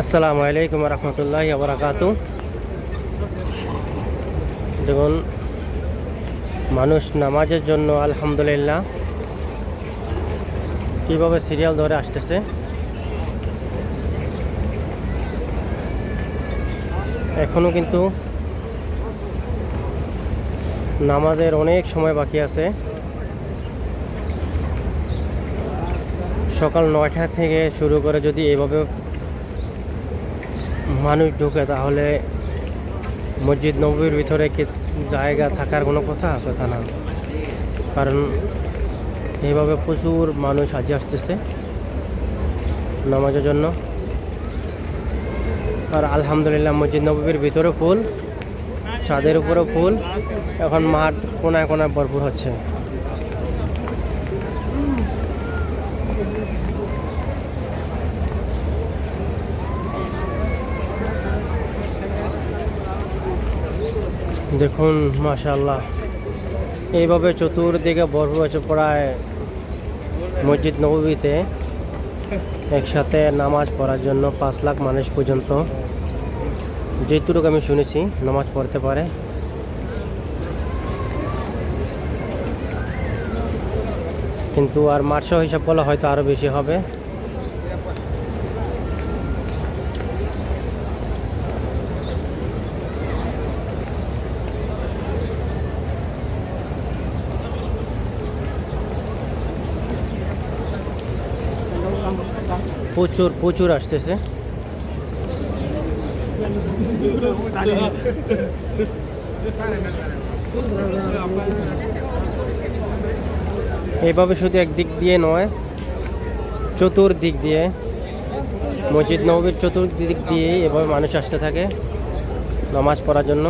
আসসালামু আলাইকুম রহমতুল্লাহি ওয়া বারাকাতুহু। দেখুন, মানুষ নামাজের জন্য আলহামদুলিল্লাহ কীভাবে সিরিয়াল ধরে আসতেছে। এখনও কিন্তু নামাজের অনেক সময় বাকি আছে। সকাল 9টা থেকে শুরু করে যদি এভাবে মানুষ ঢুকে তাহলে মসজিদ নববীর ভিতরে কি জায়গা থাকার কোনো কথা না। কারণ এইভাবে প্রচুর মানুষ আজ আসতেছে নামাজের জন্য। আর আলহামদুলিল্লাহ মসজিদ নববীর ভিতরে ফুল, ছাদের উপরেও ফুল। এখন মাঠ কোনায় কোনায় ভরপুর হচ্ছে। দেখুন মাশাআল্লাহ, এইভাবে চতুর্দিকে ভরপুর হচ্ছে। প্রায় মসজিদ নববীতে একসাথে নামাজ পড়ার জন্য 5 লাখ মানুষ পর্যন্ত, যেটুকু আমি শুনেছি, নামাজ পড়তে পারে। কিন্তু আর মার্চও হিসাব করলে হয়তো আরও বেশি হবে। প্রচুর প্রচুর আসতেছে। এইভাবে শুধু একদিক দিয়ে নয়, চতুর্দিক দিয়ে, মসজিদ নববীর চতুর্দিক দিয়ে এভাবে মানুষ আসতে থাকে নামাজ পড়ার জন্য।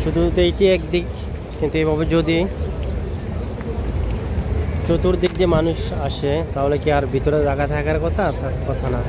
শুধু তো এইটি একদিক, কিন্তু এইভাবে যদি চতুর্দিক দিয়ে মানুষ আসে তাহলে কি আর ভিতরে জায়গা থাকার কথা না।